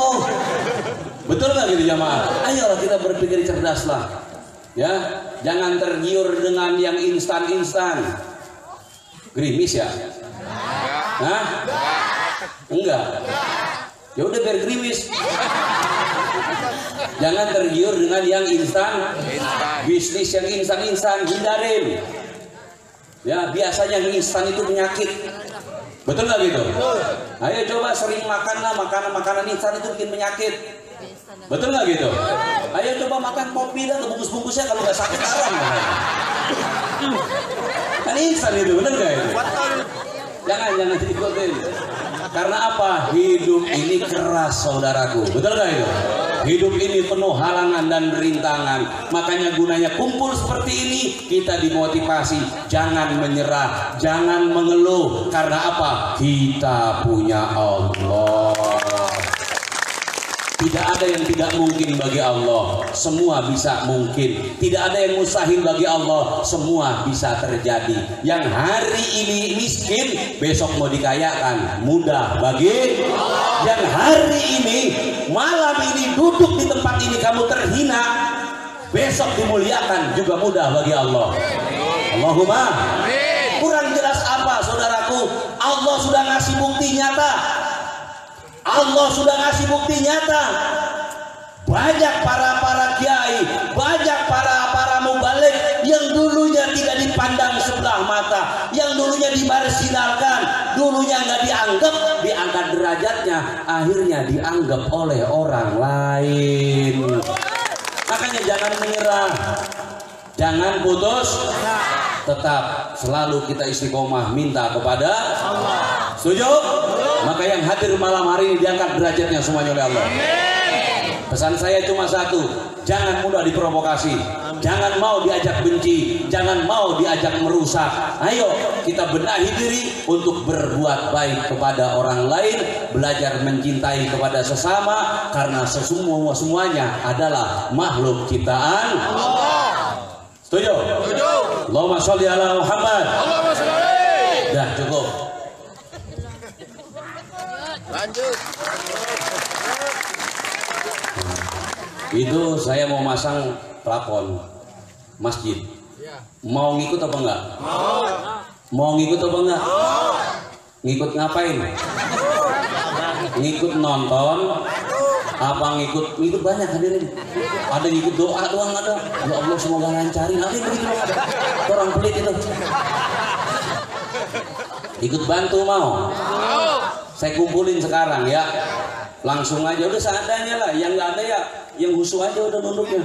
C: Betul nggak gitu jamaah? Ayolah kita berpikir cerdas lah. Ya, jangan tergiur dengan yang instan-instan. Gerimis ya? Hah? Enggak. Ya udah biar gerimis. Jangan tergiur dengan yang instan. Bisnis yang instan-instan hindarin. Ya, biasanya yang instan itu penyakit. Betul nggak gitu? Ayo coba sering makanlah makanan instan itu bikin penyakit. Betul nggak gitu? Ayo coba makan kopi dah, bungkus-bungkusnya kalau nggak sakit haram. Kan instan itu, bener nggak itu? Jangan diikutin. Karena apa? Hidup ini keras saudaraku. Betul nggak itu? Hidup ini penuh halangan dan rintangan. Makanya gunanya kumpul seperti ini, kita dimotivasi. Jangan menyerah, jangan mengeluh. Karena apa? Kita punya Allah. Tidak ada yang tidak mungkin bagi Allah. Semua bisa mungkin. Tidak ada yang mustahil bagi Allah. Semua bisa terjadi. Yang hari ini miskin, besok mau dikayakan, mudah bagi Allah. Yang hari ini, malam ini duduk di tempat ini kamu terhina, besok dimuliakan juga mudah bagi Allah. Allahumma. Kurang jelas apa saudaraku? Allah sudah ngasih bukti nyata. Allah sudah ngasih bukti nyata. Banyak para kiai, banyak para mubalik yang dulunya tidak dipandang sebelah mata, yang dulunya dibarsinalkan, dulunya nggak dianggap usahanya akhirnya dianggap oleh orang lain. Makanya jangan menyerah, jangan putus, tetap selalu kita istiqomah minta kepada Allah. Setuju? Maka yang hadir malam hari ini diangkat derajatnya semuanya oleh Allah. Pesan saya cuma satu, jangan mudah diprovokasi, jangan mau diajak benci, jangan mau diajak merusak. Ayo kita benahi diri untuk berbuat baik kepada orang lain, belajar mencintai kepada sesama, karena semuanya adalah makhluk ciptaan Allah. Setuju? Setuju. Allahumma sholli ala Muhammad. Allahumma sholli. Dah cukup. Lanjut. Itu saya mau masang plafon masjid. Mau ngikut apa enggak? Mau ngikut apa enggak? Ngikut ngapain? Ngikut nonton apa ngikut banyak hadirin? Ada ngikut doa doang ada. Ya Allah semoga lancarin. Ada yang begitu ada. Orang pelit itu. Ikut bantu mau? Saya kumpulin sekarang ya. Langsung aja udah seadanya lah. Yang nggak ada ya yang khusyuk aja udah nunduknya.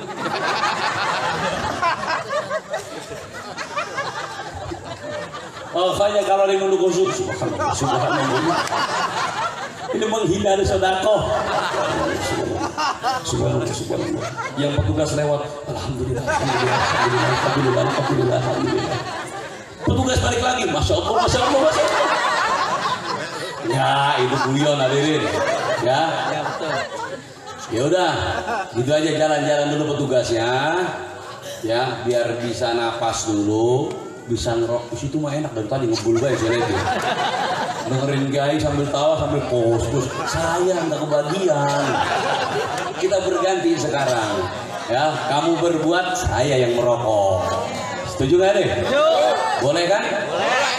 C: Oh saya kalau yang nunduk khusyuk, subhanallah. Ini menghindari sedekah. Subhanallah. Yang petugas lewat, alhamdulillah. Petugas balik lagi, masya Allah. Ya itu guyon hadirin. Ya betul. Ya udah, gitu aja, jalan-jalan dulu petugasnya, ya biar bisa napas dulu, bisa ngerok. Di situ mah enak dari tadi ngebul guys ya itu. Dengerin guys sambil tawa sambil pos. Saya nggak kebagian. Kita berganti sekarang, ya kamu berbuat, saya yang merokok. Setuju nggak deh? Boleh kan? Boleh.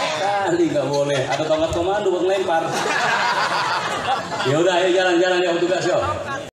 C: Kali nggak boleh. Ada tongkat komando buat ngelempar. Ya udah, ayo jalan-jalan ya petugas yo.